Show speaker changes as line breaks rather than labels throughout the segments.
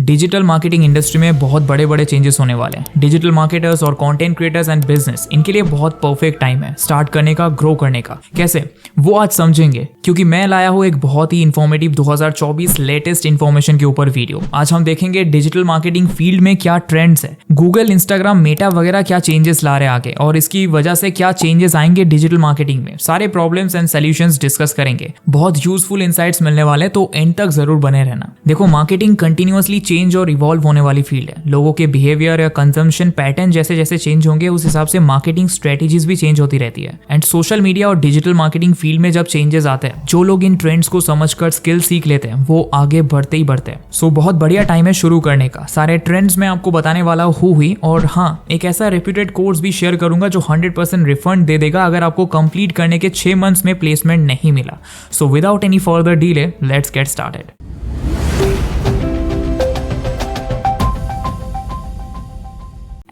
Digital marketing industry में बहुत बड़े बड़े चेंजेस होने वाले हैं। डिजिटल मार्केटर्स और कंटेंट क्रिएटर्स एंड बिजनेस, इनके लिए बहुत परफेक्ट टाइम है स्टार्ट करने का, ग्रो करने का। कैसे, वो आज समझेंगे, क्योंकि मैं लाया हूँ एक बहुत ही इंफॉर्मेटिव 2024 लेटेस्ट इन्फॉर्मेशन के ऊपर वीडियो। आज हम देखेंगे डिजिटल मार्केटिंग फील्ड में क्या ट्रेंड्स है, गूगल, इंस्टाग्राम, मेटा वगैरह क्या चेंजेस ला रहे हैं आगे, और इसकी वजह से क्या चेंजेस आएंगे डिजिटल मार्केटिंग में। सारे प्रॉब्लम्स एंड सोल्यूशंस डिस्कस करेंगे। बहुत यूजफुल इनसाइट्स मिलने वाले, तो एंड तक जरूर बने रहना। देखो, मार्केटिंग कंटिन्यूअसली चेंज और इवॉल्व होने वाली फील्ड है। लोगों के बिहेवियर या कंजम्पशन पैटर्न जैसे जैसे चेंज होंगे, उस हिसाब से मार्केटिंग स्ट्रेटेजीज भी चेंज होती रहती है। एंड सोशल मीडिया और डिजिटल मार्केटिंग फील्ड में जब चेंजेस आते हैं, जो लोग इन ट्रेंड्स को समझकर स्किल सीख लेते हैं, वो आगे बढ़ते ही बढ़ते हैं। सो बहुत बढ़िया टाइम है शुरू करने का। सारे ट्रेंड्स मैं आपको बताने वाला हुई, और हाँ, एक ऐसा रेप्यूटेड कोर्स भी शेयर करूंगा जो 100% रिफंड दे देगा अगर आपको कंप्लीट करने के 6 मंथ्स में प्लेसमेंट नहीं मिला। So without any further delay, let's get started.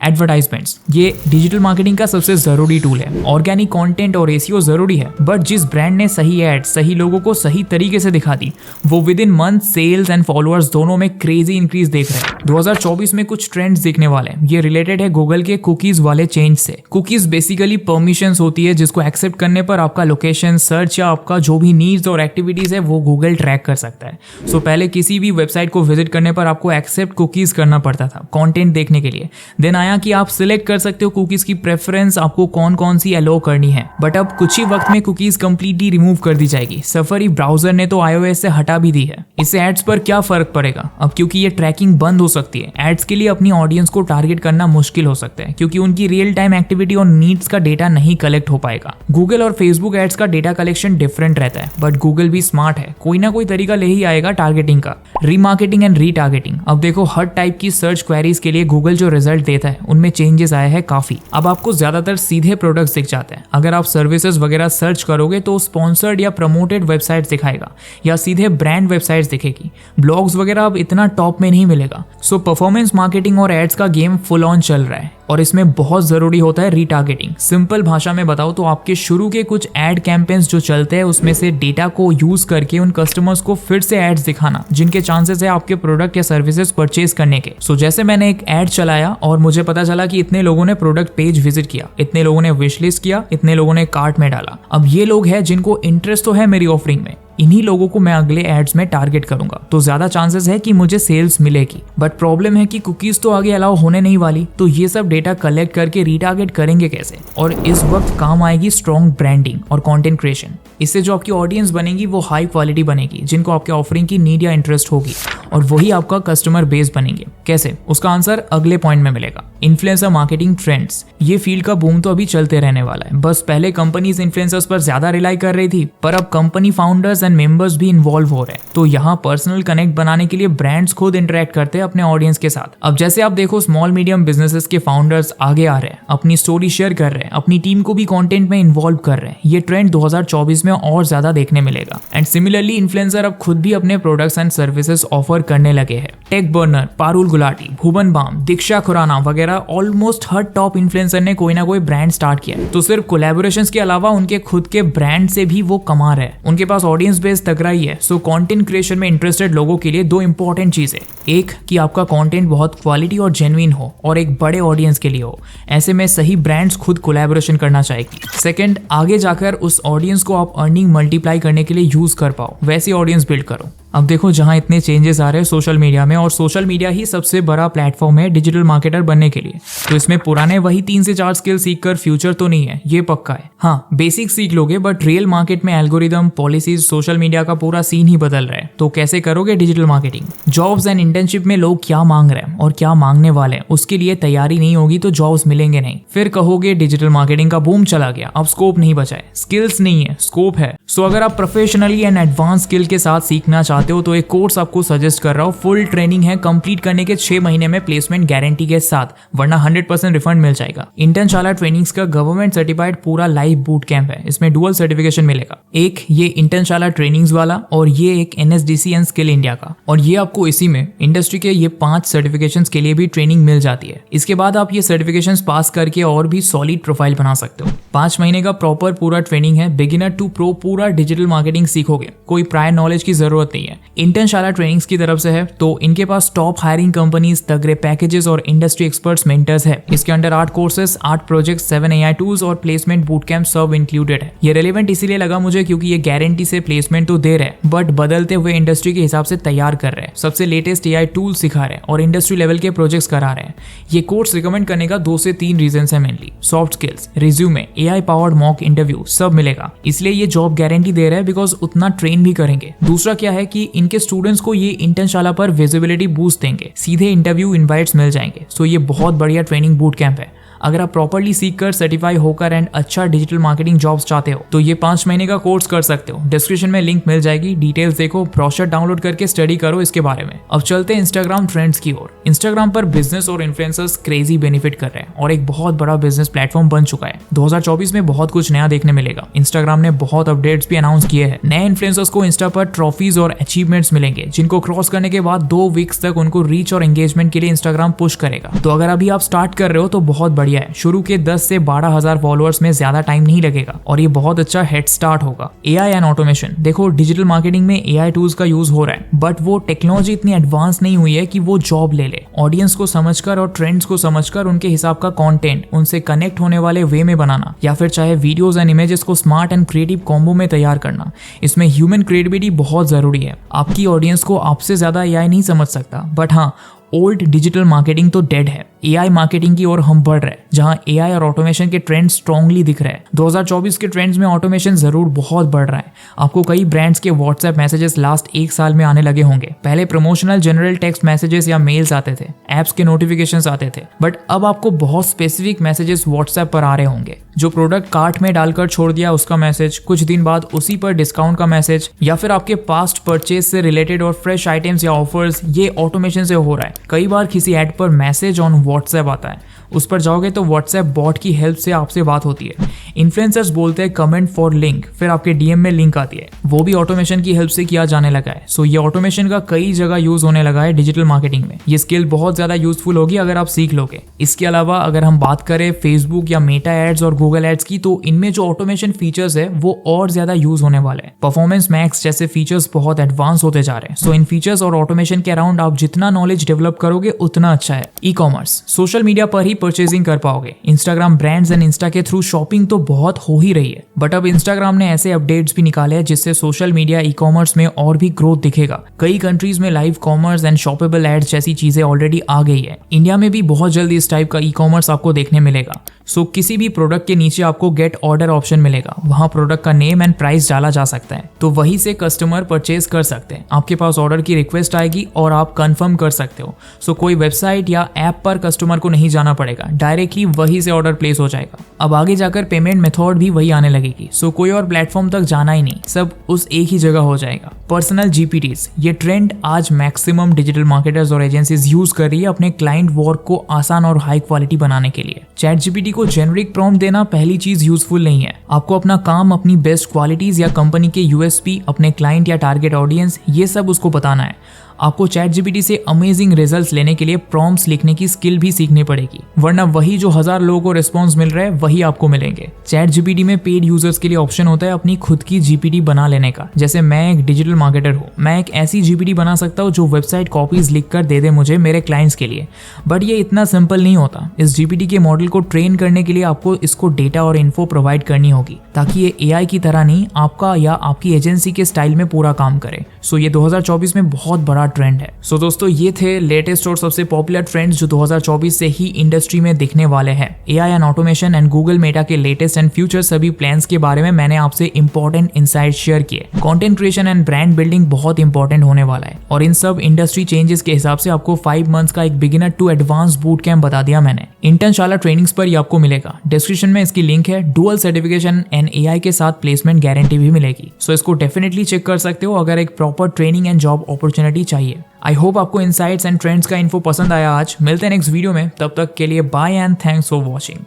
Advertisements, ये डिजिटल मार्केटिंग का सबसे जरूरी टूल है। ऑर्गेनिक कंटेंट और एसईओ जरूरी है, बट जिस ब्रांड ने सही एड सही लोगों को सही तरीके से दिखा दी, वो within month sales and followers दोनों में क्रेजी इंक्रीज देख रहे हैं। 2024 में कुछ ट्रेंड्स दिखने वाले हैं। ये रिलेटेड है गूगल के कुकीज वाले चेंज से। कुकीज बेसिकली परमिशंस होती है जिसको एक्सेप्ट करने पर आपका लोकेशन, सर्च या आपका जो भी नीड्स और एक्टिविटीज है वो गूगल ट्रैक कर सकता है। सो पहले किसी भी वेबसाइट को विजिट करने पर आपको एक्सेप्ट कुकीज करना पड़ता था कंटेंट देखने के लिए। देन आया कि आप सिलेक्ट कर सकते हो कुकीज की प्रेफरेंस, आपको कौन कौन सी अलो करनी है। बट अब कुछ ही वक्त में कुकीज कंप्लीटली रिमूव कर दी जाएगी। सफारी ब्राउजर ने तो iOS से हटा भी दी है। इससे एड्स पर क्या फर्क पड़ेगा अब, क्योंकि ये ट्रैकिंग बंद हो सकती है। एड्स के लिए अपनी ऑडियंस को टारगेट करना मुश्किल हो सकता है, क्योंकि उनकी रियल टाइम एक्टिविटी और नीड्स का डेटा नहीं कलेक्ट हो पाएगा। गूगल और फेसबुक एड्स का डेटा कलेक्शन डिफरेंट रहता है, बट गूगल भी स्मार्ट है, कोई ना कोई तरीका ले ही आएगा टारगेटिंग का। रीमार्केटिंग एंड रीटारगेटिंग, अब देखो, हर टाइप की सर्च क्वेरीज के लिए गूगल जो रिजल्ट देता है उनमें चेंजेस आए हैं काफी। अब आपको ज्यादातर सीधे प्रोडक्ट्स दिख जाते हैं। अगर आप सर्विसेज वगैरह सर्च करोगे तो स्पॉन्सर्ड या प्रमोटेड वेबसाइट्स दिखाएगा, या सीधे ब्रांड वेबसाइट्स दिखेगी। ब्लॉग्स वगैरह अब इतना टॉप में नहीं मिलेगा। सो परफॉर्मेंस मार्केटिंग और एड्स का गेम फुल ऑन चल रहा है, और इसमें बहुत जरूरी होता है रीटारगेटिंग। सिंपल भाषा में बताओ तो आपके शुरू के कुछ एड कैंपेन्स जो चलते हैं, उसमें से डेटा को यूज करके उन कस्टमर्स को फिर से एड्स दिखाना जिनके चांसेस है आपके प्रोडक्ट या सर्विसेज परचेज करने के। सो जैसे मैंने एक एड चलाया और मुझे पता चला कि इतने लोगों ने प्रोडक्ट पेज विजिट किया, इतने लोगों ने विश लिस्ट किया, इतने लोगों ने कार्ट में डाला। अब ये लोग हैं जिनको इंटरेस्ट तो है मेरी ऑफरिंग में, इन्हीं लोगों को मैं अगले एड्स में टारगेट करूंगा, तो ज्यादा चांसेस है कि मुझे सेल्स मिलेगी। बट प्रॉब्लम है कि कुकीज तो आगे अलाउ होने नहीं वाली, तो ये सब डेटा कलेक्ट करके रीटारगेट करेंगे कैसे। और इस वक्त काम आएगी स्ट्रॉन्ग ब्रांडिंग और कंटेंट क्रिएशन। इससे जो आपकी ऑडियंस बनेगी वो हाई क्वालिटी बनेगी, जिनको आपके ऑफरिंग की नीड या इंटरेस्ट होगी, और वही आपका कस्टमर बेस बनेंगे। कैसे, उसका आंसर अगले पॉइंट में मिलेगा। इन्फ्लुएंसर मार्केटिंग ट्रेंड्स, ये फील्ड का बूम तो अभी चलते रहने वाला है। बस पहले कंपनीज इन्फ्लुएंसर्स पर ज्यादा रिलाई कर रही थी, पर अब कंपनी फाउंडर्स एंड मेंबर्स भी इन्वॉल्व हो रहे हैं। तो यहाँ पर्सनल कनेक्ट बनाने के लिए ब्रांड्स खुद इंटरेक्ट करते हैं अपने ऑडियंस के साथ। अब जैसे आप देखो, स्मॉल मीडियम बिजनेसेस के फाउंडर्स आगे आ रहे हैं, अपनी स्टोरी शेयर कर रहे हैं, अपनी टीम को भी कंटेंट में इन्वॉल्व कर रहे हैं। ये ट्रेंड 2024 में और ज्यादा देखने मिलेगा। एंड सिमिलरली इन्फ्लुएंसर अब खुद भी अपने प्रोडक्ट्स एंड सर्विसेज ऑफर करने लगे हैं। टेक बर्नर, पारुल गुलाटी, भुवन बाम, दीक्षा खुराना वगैरह ऑलमोस्ट हर टॉप इन्फ्लुएंसर ने कोई ना कोई ब्रांड स्टार्ट किया है। तो सिर्फ कोलैबोरेशंस के अलावा उनके खुद के ब्रांड से भी वो कमा रहे हैं। उनके पास ऑडियंस बेस तगड़ा ही है। सो कंटेंट क्रिएशन में इंटरेस्टेड लोगों के लिए दो इंपॉर्टेंट चीजें, एक कि आपका कंटेंट बहुत क्वालिटी और जेन्युइन हो, और एक बड़े ऑडियंस के लिए हो। ऐसे में सही ब्रांड्स खुद कोलैबोरेशन करना चाहेगी। सेकंड, आगे जाकर उस ऑडियंस को आप अर्निंग मल्टीप्लाई करने के लिए यूज कर पाओ, वैसी ऑडियंस बिल्ड करो। अब देखो, जहां इतने चेंजेस आ रहे हैं सोशल मीडिया में, और सोशल मीडिया ही सबसे बड़ा प्लेटफॉर्म है डिजिटल मार्केटर बनने के लिए, तो इसमें पुराने वही 3 से 4 स्किल सीख कर फ्यूचर तो नहीं है, ये पक्का है। हाँ, बेसिक सीख लोगे, बट रियल मार्केट में एल्गोरिदम, पॉलिसीज, सोशल मीडिया का पूरा सीन ही बदल रहा है। तो कैसे करोगे digital marketing? Jobs and internship में लोग क्या मांग रहे हैं और क्या मांगने वाले हैं, उसके लिए तैयारी नहीं होगी तो जॉब्स मिलेंगे नहीं। फिर कहोगे डिजिटल मार्केटिंग का बूम चला गया, अब स्कोप नहीं बचा है। स्किल्स नहीं है, स्कोप है। सो अगर आप प्रोफेशनली एंड एडवांस स्किल के साथ सीखना चाहते हो, तो एक कोर्स आपको सजेस्ट कर रहा हूँ। फुल ट्रेनिंग है, कंप्लीट करने के 6 महीने में प्लेसमेंट गारंटी के साथ, वरना 100% रिफंड मिल जाएगा। इंटर्नशाला ट्रेनिंग्स का गवर्नमेंट सर्टिफाइड पूरा लाइव बूट कैंप है। इसमें डुअल सर्टिफिकेशन मिलेगा, एक ये इंटर्नशाला ट्रेनिंग्स वाला, और ये एक NSDC एंड स्किल इंडिया का। और ये आपको इसी में इंडस्ट्री के ये 5 सर्टिफिकेशंस के लिए भी ट्रेनिंग मिल जाती है। इसके बाद आप ये सर्टिफिकेशंस पास करके और भी सॉलिड प्रोफाइल बना सकते हो। 5 महीने का प्रॉपर पूरा ट्रेनिंग है, बिगिनर टू प्रो पूरा डिजिटल मार्केटिंग सीखोगे। कोई प्रायर नॉलेज की जरूरत नहीं है। है। इंटर्नशाला ट्रेनिंग्स की तरफ से है तो इनके पास टॉप हायरिंग कंपनीज, तगड़े पैकेजेस और इंडस्ट्री एक्सपर्ट्स मेंटर्स है। इसके under 8 courses, 8 projects, 7 AI tools और प्लेसमेंट बूट कैंप सब इंक्लूडेड है। ये रेलेवेंट इसीलिए लगा मुझे क्योंकि ये गारंटी से प्लेसमेंट तो दे रहे हैं बट बदलते हुए इंडस्ट्री के हिसाब से तैयार कर रहे हैं, सबसे लेटेस्ट AI टूल सिखा रहे हैं और इंडस्ट्री लेवल के प्रोजेक्ट्स करा रहे हैं। ये कोर्स रिकमेंड करने का 2 से 3 रीजन है mainly. Soft skills, resume, AI powered mock interview सब मिलेगा, इसलिए ये जॉब गारंटी दे रहे हैं बिकॉज उतना ट्रेन भी करेंगे। दूसरा क्या है कि इनके स्टूडेंट्स को ये इंटर्नशाला पर विजिबिलिटी बूस्ट देंगे, सीधे इंटरव्यू इनवाइट्स मिल जाएंगे। सो ये बहुत बढ़िया ट्रेनिंग बूट कैंप है। अगर आप प्रॉपर्ली सीख कर सर्टिफाई होकर एंड अच्छा डिजिटल मार्केटिंग जॉब्स चाहते हो तो ये 5 महीने का कोर्स कर सकते हो। डिस्क्रिप्शन में लिंक मिल जाएगी, डिटेल्स देखो, ब्रोशर डाउनलोड करके स्टडी करो इसके बारे में। अब चलते हैं इंस्टाग्राम ट्रेंड्स की ओर। इंस्टाग्राम पर बिजनेस और इन्फ्लुएंसर्स क्रेजी बेनिफिट कर रहे हैं और एक बहुत बड़ा बिजनेस प्लेटफॉर्म बन चुका है। 2024 में बहुत कुछ नया देखने मिलेगा। इंस्टाग्राम ने बहुत अपडेट्स भी अनाउंस किए हैं। नए इन्फ्लुएंसर्स को इंस्टा पर ट्रॉफीज और अचीवमेंट्स मिलेंगे जिनको क्रॉस करने के बाद 2 वीक्स तक उनको रीच और एंगेजमेंट के लिए इंस्टाग्राम पुश करेगा। तो अगर अभी आप स्टार्ट कर रहे हो तो बहुत बढ़िया है। शुरू के 10 से 12,000 फॉलोअर्स में ज्यादा टाइम नहीं लगेगा और ये बहुत अच्छा हेड स्टार्ट होगा। AI एंड ऑटोमेशन, देखो डिजिटल मार्केटिंग में AI टूल्स का यूज हो रहा है बट वो टेक्नोलॉजी इतनी एडवांस नहीं हुई है कि वो जॉब ले ले। ऑडियंस को समझकर और ट्रेंड्स को समझकर उनके हिसाब का कंटेंट उनसे कनेक्ट होने वाले वे में बनाना या फिर चाहे वीडियोस एंड इमेजेस को स्मार्ट एंड क्रिएटिव कॉम्बो में तैयार करना, इसमें ह्यूमन क्रिएटिविटी बहुत जरूरी है। आपकी ऑडियंस को आपसे ज्यादा AI नहीं समझ सकता बट हाँ, ओल्ड डिजिटल मार्केटिंग तो डेड है। AI मार्केटिंग की ओर हम बढ़ रहे हैं जहां AI और ऑटोमेशन के ट्रेंड स्ट्रांगली दिख रहे हैं। 2024 के ट्रेंड्स में ऑटोमेशन जरूर बहुत बढ़ रहा है। आपको कई ब्रांड्स के व्हाट्सएप मैसेजेस लास्ट 1 साल में आने लगे होंगे। पहले प्रमोशनल जनरल टेक्स्ट मैसेजेस या मेल्स आते थे, एप्स के नोटिफिकेशंस आते थे बट अब आपको बहुत स्पेसिफिक मैसेजेस व्हाट्सएप पर आ रहे होंगे। जो प्रोडक्ट कार्ट में डालकर छोड़ दिया उसका मैसेज, कुछ दिन बाद उसी पर डिस्काउंट का मैसेज या फिर आपके पास्ट परचेज से रिलेटेड और फ्रेश आइटम्स या ऑफर्स, ये ऑटोमेशन से हो रहा है। कई बार किसी ऐड पर मैसेज ऑन व्हाट्सएप आता है, उस पर जाओगे तो व्हाट्सएप बॉट की हेल्प से आपसे बात होती है। इन्फ्लुएंसर्स बोलते हैं कमेंट फॉर लिंक, फिर आपके DM में लिंक आती है, वो भी ऑटोमेशन की हेल्प से किया जाने लगा है। सो ये ऑटोमेशन का कई जगह यूज होने लगा है डिजिटल मार्केटिंग में। ये स्किल बहुत ज्यादा यूजफुल होगी अगर आप सीख लोगे। इसके अलावा अगर हम बात करें फेसबुक या मेटा एड्स और गूगल एड्स की तो इनमें जो ऑटोमेशन फीचर्स है वो और ज्यादा यूज होने वाले हैं। परफॉर्मेंस मैक्स जैसे फीचर्स बहुत एडवांस होते जा रहे हैं। सो इन फीचर्स और ऑटोमेशन के अराउंड आप जितना नॉलेज डेवलप करोगे उतना अच्छा है। ई-कॉमर्स, सोशल मीडिया पर ही परचेजिंग कर पाओगे। इंस्टाग्राम ब्रांड्स एंड इंस्टा के थ्रू शॉपिंग तो बहुत हो ही रही है बट अब इंस्टाग्राम ने ऐसे अपडेट्स भी निकाले हैं जिससे सोशल मीडिया ई-कॉमर्स में और भी ग्रोथ दिखेगा। कई कंट्रीज में live commerce and shoppable ads जैसी चीजें ऑलरेडी आ गई है। इंडिया में भी बहुत जल्दी इस टाइप का ई-कॉमर्स आपको देखने मिलेगा। सो किसी भी प्रोडक्ट के नीचे आपको गेट ऑर्डर ऑप्शन मिलेगा, वहां प्रोडक्ट का नेम एंड प्राइस डाला जा सकता है तो वहीं से कस्टमर परचेज कर सकते हैं। आपके पास ऑर्डर की रिक्वेस्ट आएगी और आप कंफर्म कर सकते हो। सो कोई वेबसाइट या ऐप पर कस्टमर को नहीं जाना पड़ेगा, डायरेक्टली वहीं से ऑर्डर प्लेस हो जाएगा। अब आगे जाकर पेमेंट मेथड भी वही आने लगेगी। सो कोई और प्लेटफॉर्म तक जाना ही नहीं, सब उस एक ही जगह हो जाएगा। पर्सनल GPTs, ये ट्रेंड आज मैक्सिमम डिजिटल मार्केटर्स और एजेंसीज यूज कर रही है अपने क्लाइंट वर्क को आसान और हाई क्वालिटी बनाने के लिए। ChatGPT को जेनरिक प्रॉम्प्ट देना पहली चीज यूजफुल नहीं है। आपको अपना काम, अपनी बेस्ट क्वालिटीज या कंपनी के USP, अपने क्लाइंट या टारगेट ऑडियंस, ये सब उसको बताना है। आपको ChatGPT से अमेजिंग रिजल्ट्स लेने के लिए प्रॉम्प्ट्स लिखने की स्किल भी सीखनी पड़ेगी, वरना वही जो 1000 लोगों को रिस्पॉन्स मिल रहा है वही आपको मिलेंगे। ChatGPT में पेड यूजर्स के लिए ऑप्शन होता है अपनी खुद की GPT बना लेने का। जैसे मैं एक डिजिटल मार्केटर हूँ, मैं एक ऐसी GPT बना सकता हूँ जो वेबसाइट कॉपीज लिख कर दे दे मुझे मेरे क्लाइंट्स के लिए। बट ये इतना सिंपल नहीं होता। इस GPT के मॉडल को ट्रेन करने के लिए आपको इसको डेटा और इन्फो प्रोवाइड करनी होगी ताकि ये AI की तरह नहीं, आपका या आपकी एजेंसी के स्टाइल में पूरा काम करे। सो ये 2024 में बहुत बड़ा ट्रेंड है। सो दोस्तों, ये थे लेटेस्ट और सबसे पॉपुलर ट्रेंड्स जो 2024 से ही इंडस्ट्री में दिखने वाले हैं। AI and automation and Google Meta के लेटेस्ट एंड फ्यूचर सभी प्लान्स के बारे में मैंने आपसे इंपॉर्टेंट इनसाइट शेयर किए। Content creation and brand building बहुत इंपॉर्टेंट होने वाला है और इन सब इंडस्ट्री चेंजेस के हिसाब से आपको 5 मंथ्स का एक beginner to advance boot camp बता दिया मैंने। इंटर्नशाला ट्रेनिंग्स पर ये आपको मिलेगा। डिस्क्रिप्शन में इसकी लिंक है। डुअल सर्टिफिकेशन एंड AI के साथ प्लेसमेंट गारंटी भी मिलेगी। सो इसको डेफिनेटली चेक कर सकते हो अगर एक proper training and job opportunity चाहिए। आई होप आपको इनसाइट्स एंड ट्रेंड्स का इन्फो पसंद आया। आज मिलते हैं नेक्स्ट वीडियो में, तब तक के लिए bye and thanks for watching.